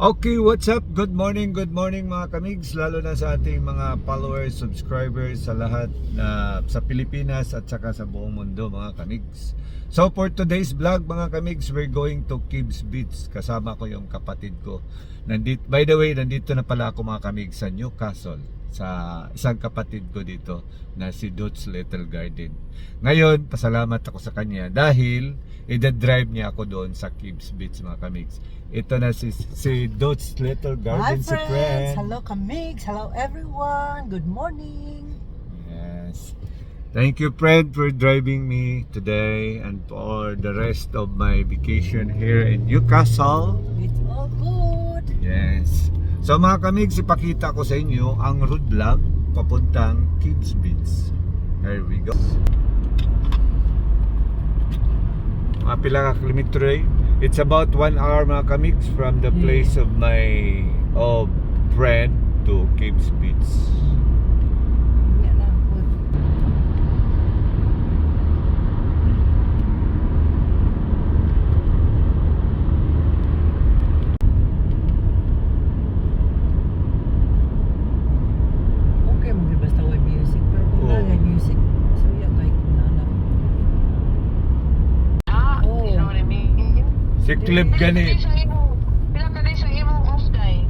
Okay, what's up? Good morning mga kamigs, lalo na sa ating mga followers, subscribers sa lahat na sa Pilipinas at saka sa buong mundo mga kamigs. So for today's vlog mga kamigs, we're going to Kibs Beach. Kasama ko yung kapatid ko. By the way, nandito na pala ako mga kamigs sa Newcastle, sa isang kapatid ko dito na si Dutch Little Garden. Ngayon, pasalamat ako sa kanya dahil i-drive niya ako doon sa Kibs Beach mga kamigs. Ito na si Dutch Little Garden. Hi Si friends! friend. Hello kamigs! Hello everyone! Good morning! Yes. Thank you friend for driving me today and for the rest of my vacation here in Newcastle. It's all good! Yes. So mga kamigs, ipakita ko sa inyo ang road vlog papuntang Kibs Beach. Here we go. Mga pila ka kilometro eh. It's about 1 hour mga kamigs from the place of my friend to Kibs Beach. Yan lang po. Okay, basta may music. Pero kung Oo. may music, so yan kahit kung nana. Oh. You know what I mean? Si Clip gani. Pila ka day sa imong off day?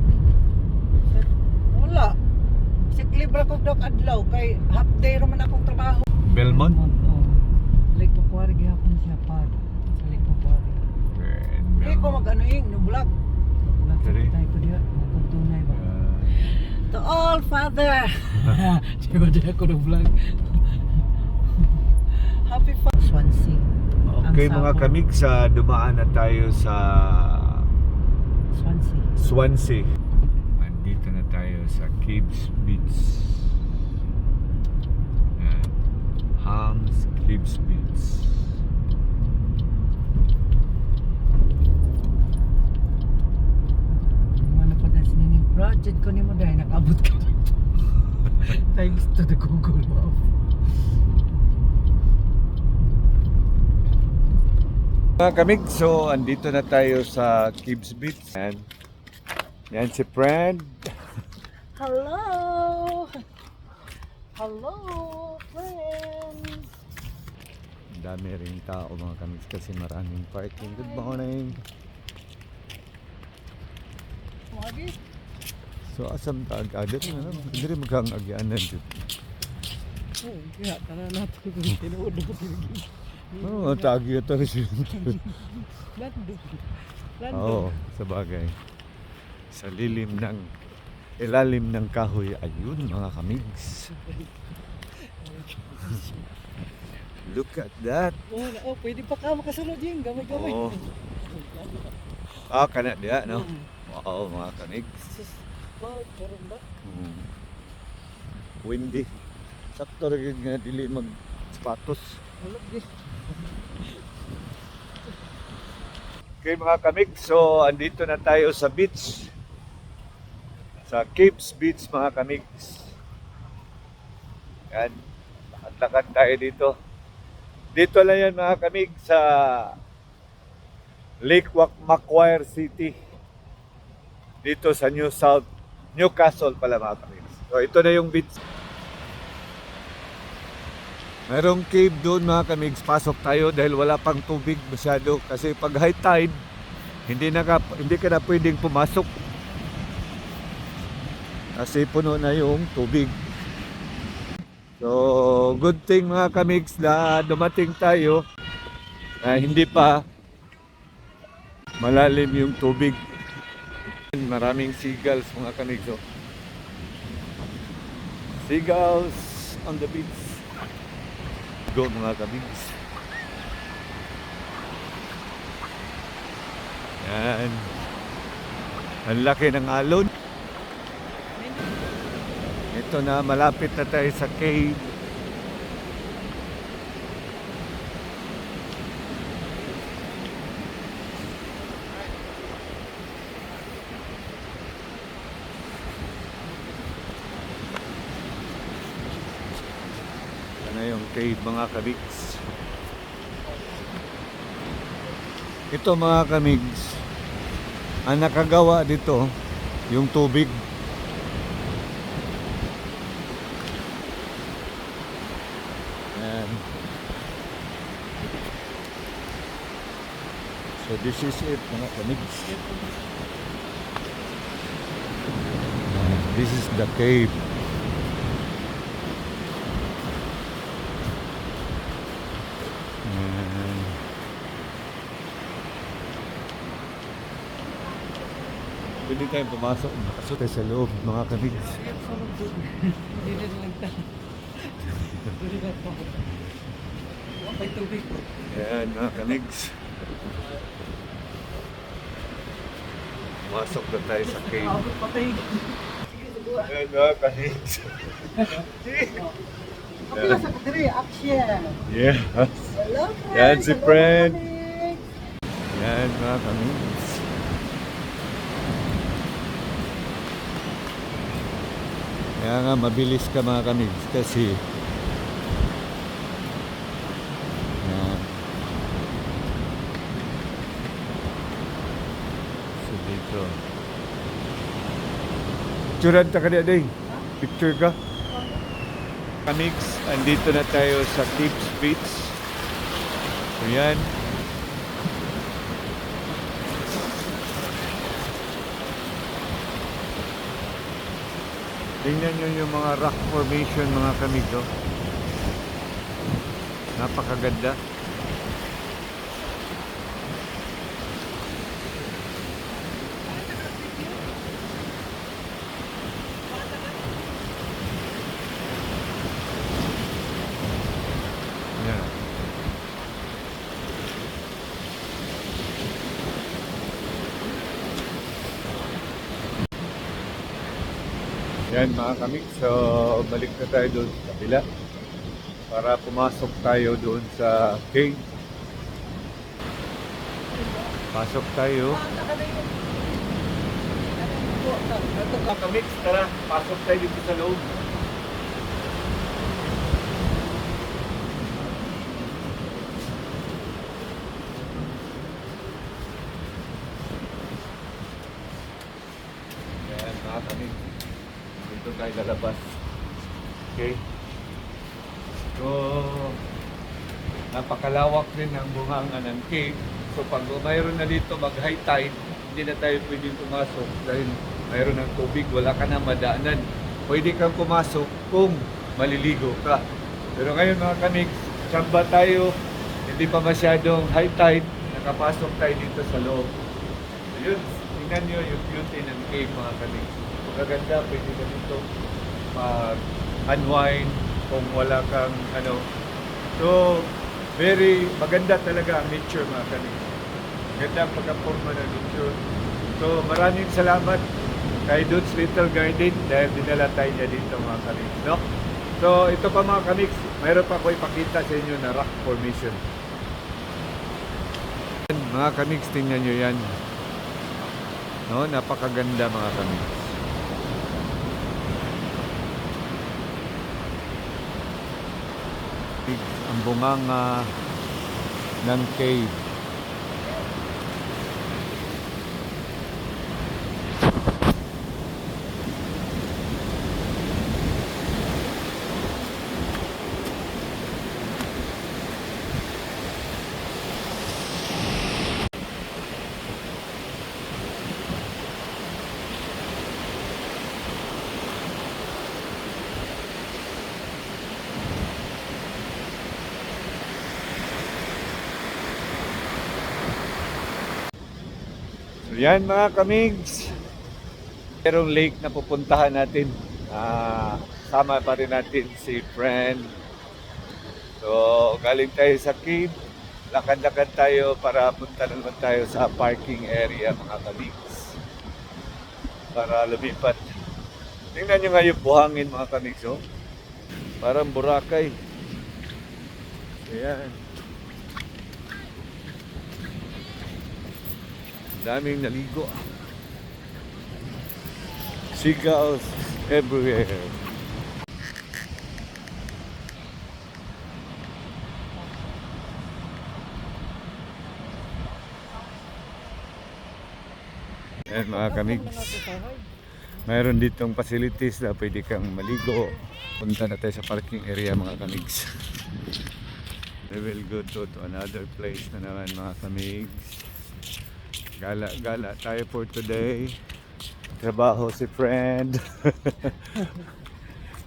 Wala. Si Libra ko dok adlaw kay half day raman akong trabaho. Belmont. Oh. Lake Papuari gihapon siya pag sa Lake Papuari. Hindi ko mag-ano no vlog. Vlog Dali. tayo ko diya. Magtunay ba? To all father. Di ba diya ko vlog? Happy Swansea. Okay Ang mga sabon. kamigs, dumaan na tayo sa Swansea. Swansea. Andito na tayo sa Kibs Beach. Yan. Hams Kibs Beach. Ano pa dahil sinining project ko ni mo dahil nakabot ka dito. Thanks to the Google Map. Mga kamigs, so andito na tayo sa Kibs Beach. Yan si friend. Hello! Hello, friend! Ang dami rin tao mga kamigs kasi maraming parking. Good morning. Magi? So asam ta agad na no? Hindi rin magkang-agyanan dito. Oh, kaya tara natin kung tinuod ko pinigil. Oo, tagi ito rin siya. Lando. Oo, sa bagay. Sa ilalim ng kahoy, ayun mga kamigs. Look at that. Oh, pwede pa ka makasunod yun. Gamay-gamay. Oo. Kana diya, no? Oo, mga kamigs. Wow, karon ba? Windy. Sakto rin nga dili mag sapatos. Ulog di. Okay mga kamigs, so andito na tayo sa beach. Sa Kibs Beach mga kamigs. Yan. Lakad tayo dito. Dito lang yan mga kamigs sa Lake Macquarie City. Dito sa Newcastle pala mga kamigs. So ito na yung beach. Merong cave doon mga kamigs, pasok tayo dahil wala pang tubig masyado kasi pag high tide hindi ka na pwedeng pumasok kasi puno na yung tubig. So good thing mga kamigs na dumating tayo na hindi pa malalim yung tubig. Maraming seagulls mga kamigs. Oh. Seagulls on the beach. Go mga kamigs. Yan. Ang laki ng alon. Ito na, malapit na tayo sa cave. Na yung cave mga kamigs. Ito mga kamigs, Ang nakagawa dito, yung tubig. Ayan. So this is it mga kamigs. This is the cave. Ayan. Pwede tayong pumasok. Nakasot tayo sa loob mga kamigs. Hindi na lang tayo. Hindi na po. May tubig po. Ayan mga kamigs. Pumasok na tayo sa cave. Abot pa tayo. Ayan mga kamigs. Kapila sa kadiri, action. Yes. Hello, friends. Yan si Hello, friend. colleagues. Yan mga kamigs. Kaya nga mabilis ka mga kamigs kasi yan. So dito. Picturean ta ka na day. Picture ka. Kamigs, andito na tayo sa Cape Beach. So yan. Tingnan nyo yung mga rock formation mga kamigs. Oh. Napakaganda. Yan. Yan mga kamig, so balik na tayo doon sa kabila para pumasok tayo doon sa cave. Pasok tayo. Mga kamig, tara, pasok tayo dito sa loob. Yan mga kamig. Dito tayo lalabas. Okay. So, napakalawak din ang bungangan ng cave. So, pag mayroon na dito mag-high tide, hindi na tayo pwedeng pumasok dahil mayroon ng tubig, wala ka na madaanan. Pwede kang pumasok kung maliligo ka. Pero ngayon mga kamigs, tsamba tayo, hindi pa masyadong high tide, nakapasok tayo dito sa loob. So, yun, tingnan nyo yung beauty ng cave mga kamigs. Magaganda, pwede ka dito mag-unwind kung wala kang ano. So, very maganda talaga ang nature mga kamigs. Ganda ang pagkaporma ng nature. So, maraming salamat kay Dudes Little Garden dahil dinala tayo niya dito mga kamigs. No? So, ito pa mga kamigs, mayroon pa ako ipakita sa inyo na rock formation. Mga kamigs, tingnan nyo yan. No? Napakaganda mga kamigs. Ang bunganga ng cave. So yan mga kamigs, merong lake na pupuntahan natin. Sama pa rin natin si friend. So galing tayo sa cave, lakad-lakad tayo para punta naman tayo sa parking area mga kamigs. Para lumipat. Tingnan nyo nga yung buhangin mga kamigs. Oh. Parang Boracay. Ayan. Daming naligo. Seagulls everywhere. Ayan mga kamigs. Mayroon ditong facilities na pwede kang maligo. Punta na tayo sa parking area mga kamigs. We will go to another place na naman mga kamigs. Gala tayo for today. Trabaho si friend.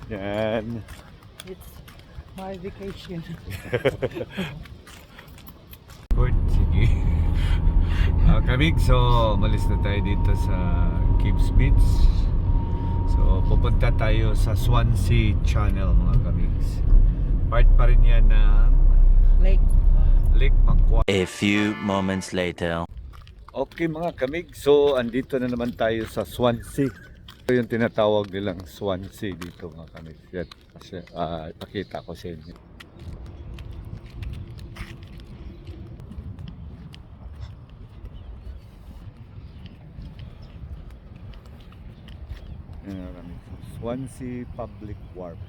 Yan. It's my vacation. Sige. Kamig, so malis na tayo dito sa Gibbs Beach. So pupunta tayo sa Swansea Channel mga kamigs. Part pa rin yan ng Lake Macquarie. A few moments later. Okay mga kamig, so andito na naman tayo sa Swansea. Ito yung tinatawag nilang Swansea dito mga kamig. Yan, pakita ko sa inyo. Yan mga kamig. Swansea Public Wharf.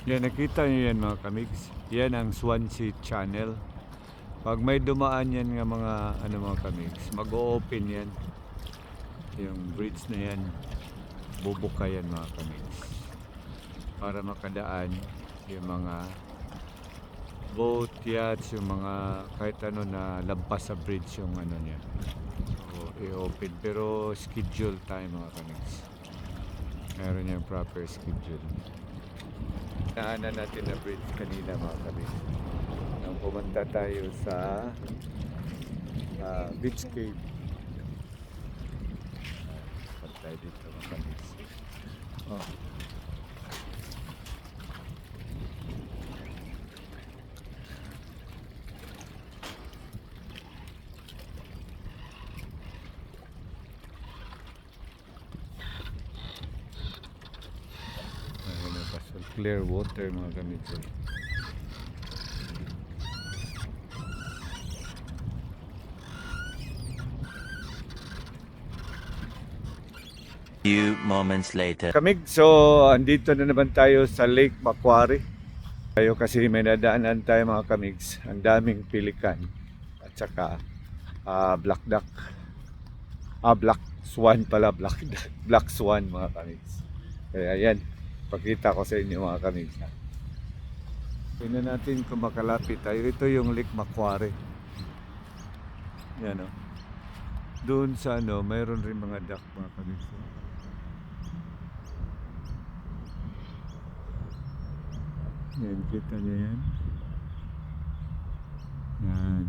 Yan, nakita nyo yan mga kamigs. Yan ang Swansea Channel. Pag may dumaan yan nga mga mga kamigs, mag-o-open yan. Yung bridge na yan, bubuka yan mga kamigs. Para makadaan yung mga boat, yachts, yung mga kahit ano na lampas sa bridge yung niya. So, i-open. Pero schedule time mga kamigs. Meron yung proper schedule. Naanan natin na bridge kanina mga kamigs. Nang pumunta tayo sa Beach Cave. Patay dito mga kamigs. Oh. Clear water mga kamigs. Few moments later. Kamig, so andito na naman tayo sa Lake Macquarie. Tayo kasi may nadaanan tayo mga kamigs. Ang daming pelikan at saka black duck. Black swan pala, black duck. Black swan mga kamigs. Kaya yan, pakita ko sa inyo mga kamigs. Tingnan natin kung makalapit tayo. Ito yung Lake Macquarie. Yan o. Doon sa mayroon rin mga duck mga kamigs. Yan, kita niyo yan. Yan.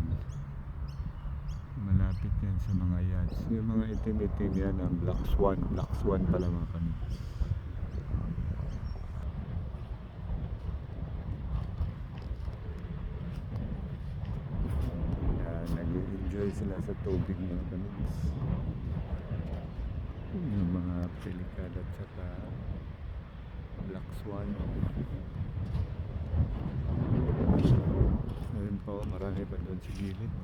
Malapit yan sa mga yachts. Yung mga itim-itim yan ang black swan. Black swan pala mga kamigs. Nag-enjoy sila sa tubig mga kamigs. Yung mga pelikan at saka black swan. Ayun pa, marami pa doon sa gilid.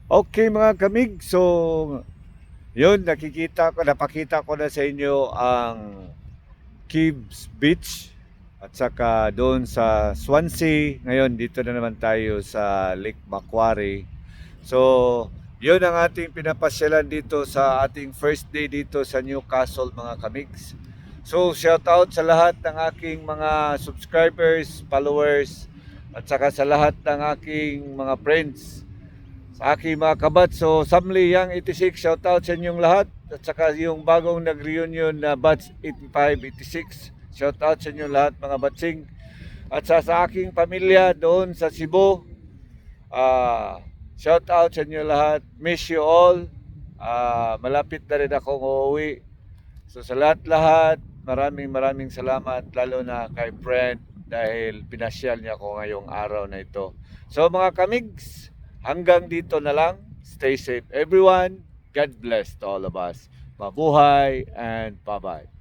Okay mga kamig, so yun, napakita ko na sa inyo ang Gibbs Beach at saka doon sa Swansea. Ngayon dito na naman tayo sa Lake Macquarie. So Yun ang ating pinapasyalan dito sa ating first day dito sa Newcastle mga kamigs. So shout out sa lahat ng aking mga subscribers, followers at saka sa lahat ng aking mga friends, sa aking mga kabat. So Samli Yang 86, shout out sa inyong lahat at saka yung bagong nag-reunion na batch 85, 86, shout out sa inyong lahat mga batsing. At sa aking pamilya doon sa Cebu, shout out sa inyo lahat. Miss you all. Malapit na rin akong uuwi. So sa lahat, maraming salamat, lalo na kay friend dahil pinasyal niya ako ngayong araw na ito. So mga kamigs, hanggang dito na lang. Stay safe everyone. God bless to all of us. Mabuhay and bye-bye.